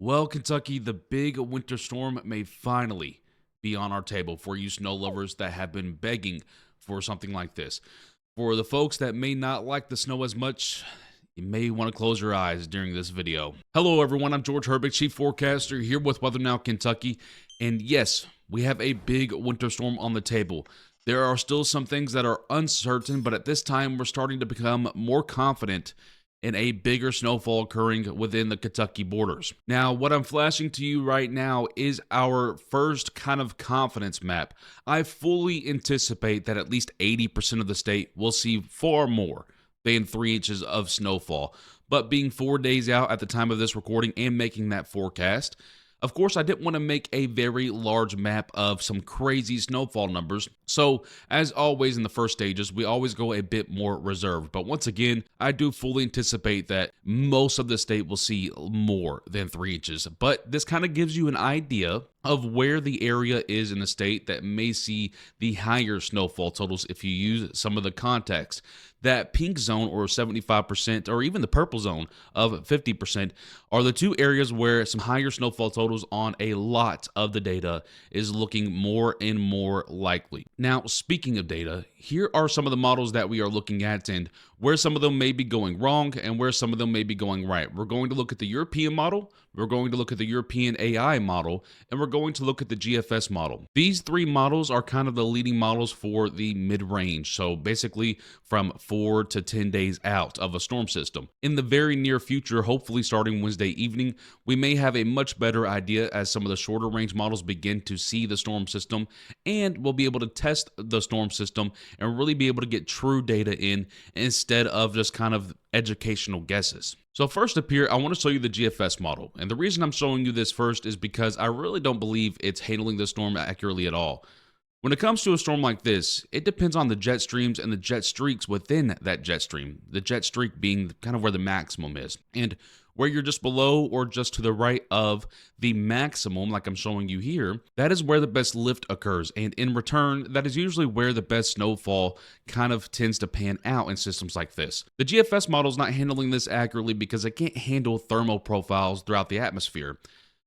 Well, Kentucky, the big winter storm may finally be on our table for you snow lovers that have been begging for something like this. For the folks that may not like the snow as much, you may want to close your eyes during this video. Hello, everyone. I'm George Herbig, Chief Forecaster, here with Weather Now Kentucky. And yes, we have a big winter storm on the table. There are still some things that are uncertain, but at this time, we're starting to become more confident in a bigger snowfall occurring within the Kentucky borders. Now, what I'm flashing to you right now is our first kind of confidence map. I fully anticipate that at least 80% of the state will see far more than 3 inches of snowfall. But being 4 days out at the time of this recording and making that forecast, of course, I didn't want to make a very large map of some crazy snowfall numbers. So, as always in the first stages, we always go a bit more reserved. But once again, I do fully anticipate that most of the state will see more than 3 inches. But this kind of gives you an idea of where the area is in the state that may see the higher snowfall totals if you use some of the context. That pink zone, or 75%, or even the purple zone of 50%, are the two areas where some higher snowfall totals on a lot of the data is looking more and more likely. Now, speaking of data, here are some of the models that we are looking at and where some of them may be going wrong and where some of them may be going right. We're going to look at the European model, we're going to look at the European AI model, and we're going to look at the GFS model. These three models are kind of the leading models for the mid-range, so basically from 4 to 10 days out of a storm system. In the very near future, hopefully starting Wednesday evening, we may have a much better idea as some of the shorter range models begin to see the storm system, and we'll be able to test the storm system and really be able to get true data in instead of just kind of educational guesses. So first up here, I want to show you the GFS model. And the reason I'm showing you this first is because I really don't believe it's handling the storm accurately at all. When it comes to a storm like this, it depends on the jet streams and the jet streaks within that jet stream. The jet streak being kind of where the maximum is. And where you're just below or just to the right of the maximum, like I'm showing you here, that is where the best lift occurs. And in return, that is usually where the best snowfall kind of tends to pan out in systems like this. The GFS model is not handling this accurately because it can't handle thermal profiles throughout the atmosphere.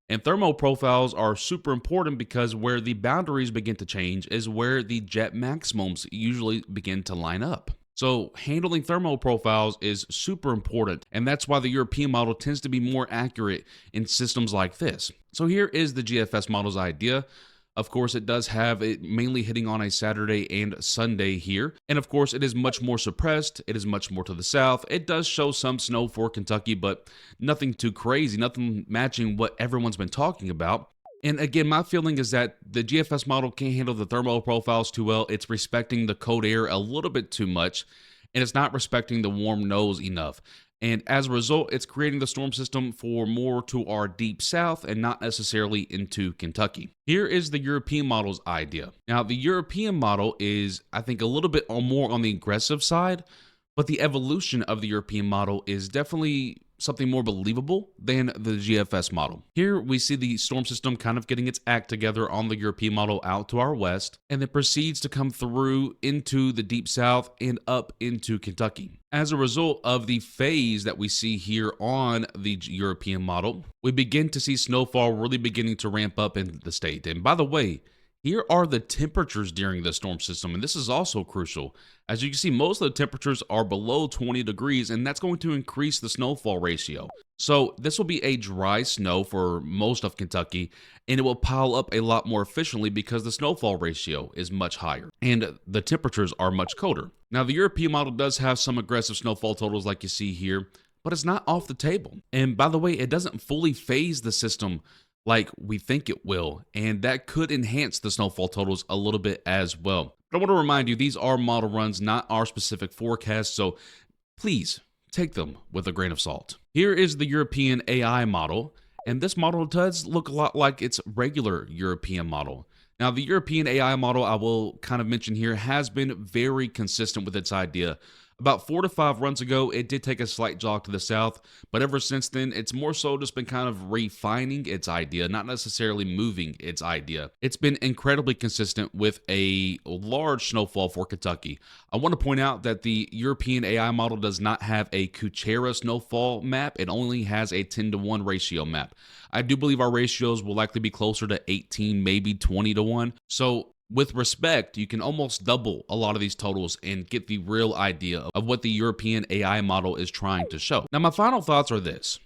And thermal profiles are super important because where the boundaries begin to change is where the jet maximums usually begin to line up. So handling thermal profiles is super important, and that's why the European model tends to be more accurate in systems like this. So here is the GFS model's idea. Of course, it does have it mainly hitting on a Saturday and Sunday here. And of course, it is much more suppressed. It is much more to the south. It does show some snow for Kentucky, but nothing too crazy, nothing matching what everyone's been talking about. And again, my feeling is that the GFS model can't handle the thermal profiles too well. It's respecting the cold air a little bit too much, and it's not respecting the warm nose enough. And as a result, it's creating the storm system for more to our deep south and not necessarily into Kentucky. Here is the European model's idea. Now, the European model is, I think, a little bit more on the aggressive side, but the evolution of the European model is definitely something more believable than the GFS model. Here we see the storm system kind of getting its act together on the European model out to our west, and it proceeds to come through into the deep south and up into Kentucky. As a result of the phase that we see here on the European model, we begin to see snowfall really beginning to ramp up in the state. And by the way, here are the temperatures during the storm system, and this is also crucial. As you can see, most of the temperatures are below 20 degrees, and that's going to increase the snowfall ratio. So this will be a dry snow for most of Kentucky, and it will pile up a lot more efficiently because the snowfall ratio is much higher, and the temperatures are much colder. Now, the European model does have some aggressive snowfall totals like you see here, but it's not off the table. And by the way, it doesn't fully phase the system like we think it will, and that could enhance the snowfall totals a little bit as well. But I want to remind you, these are model runs, not our specific forecasts, so please take them with a grain of salt. Here is the European AI model, and this model does look a lot like its regular European model. Now, the European AI model, I will kind of mention here, has been very consistent with its idea About 4 to 5 runs ago, it did take a slight jog to the south, but ever since then, it's more so just been kind of refining its idea, not necessarily moving its idea. It's been incredibly consistent with a large snowfall for Kentucky. I want to point out that the European AI model does not have a Kuchera snowfall map. It only has a 10-to-1 ratio map. I do believe our ratios will likely be closer to 18, maybe 20 to 1. So with respect, you can almost double a lot of these totals and get the real idea of what the European AI model is trying to show. Now, my final thoughts are this.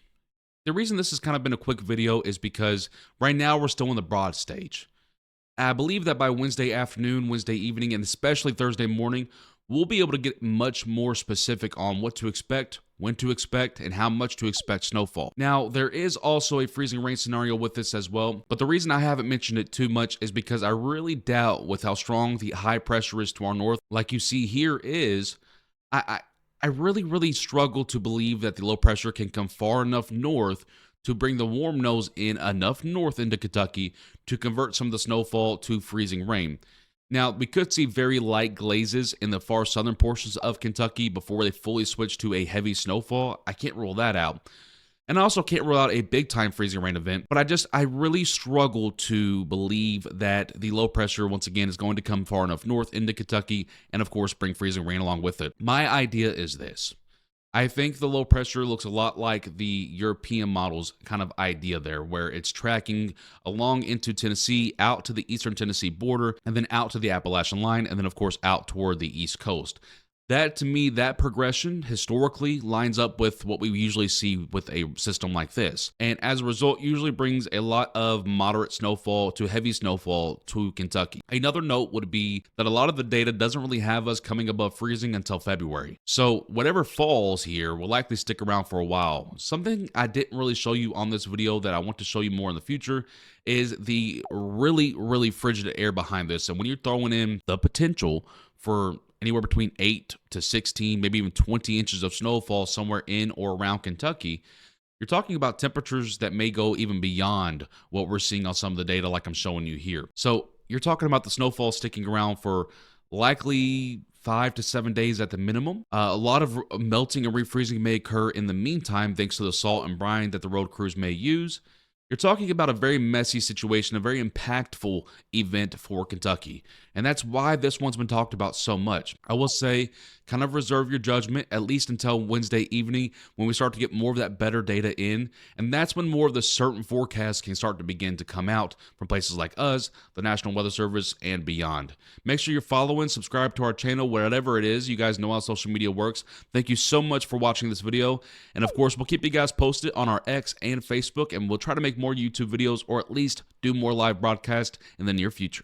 The reason this has kind of been a quick video is because right now we're still in the broad stage. I believe that by Wednesday afternoon, Wednesday evening, and especially Thursday morning, we'll be able to get much more specific on what to expect, when to expect, and how much to expect snowfall. Now, there is also a freezing rain scenario with this as well, but the reason I haven't mentioned it too much is because I really doubt with how strong the high pressure is to our north, like you see here is, I really struggle to believe that the low pressure can come far enough north to bring the warm nose in enough north into Kentucky to convert some of the snowfall to freezing rain. Now, we could see very light glazes in the far southern portions of Kentucky before they fully switch to a heavy snowfall. I can't rule that out. And I also can't rule out a big-time freezing rain event, but I really struggle to believe that the low pressure, once again, is going to come far enough north into Kentucky and, of course, bring freezing rain along with it. My idea is this. I think the low pressure looks a lot like the European model's kind of idea there, where it's tracking along into Tennessee, out to the eastern Tennessee border, and then out to the Appalachian line, and then, of course, out toward the East Coast. That, to me, that progression historically lines up with what we usually see with a system like this. And as a result, usually brings a lot of moderate snowfall to heavy snowfall to Kentucky. Another note would be that a lot of the data doesn't really have us coming above freezing until February. So whatever falls here will likely stick around for a while. Something I didn't really show you on this video that I want to show you more in the future is the really frigid air behind this. And when you're throwing in the potential for anywhere between 8 to 16, maybe even 20 inches of snowfall somewhere in or around Kentucky, you're talking about temperatures that may go even beyond what we're seeing on some of the data like I'm showing you here. So you're talking about the snowfall sticking around for likely 5 to 7 days at the minimum. A lot of melting and refreezing may occur in the meantime thanks to the salt and brine that the road crews may use. You're talking about a very messy situation, a very impactful event for Kentucky. And that's why this one's been talked about so much. I will say, kind of reserve your judgment, at least until Wednesday evening, when we start to get more of that better data in. And that's when more of the certain forecasts can start to begin to come out from places like us, the National Weather Service, and beyond. Make sure you're following, subscribe to our channel, whatever it is. You guys know how social media works. Thank you so much for watching this video. And of course, we'll keep you guys posted on our X and Facebook, and we'll try to make more YouTube videos, or at least do more live broadcasts in the near future.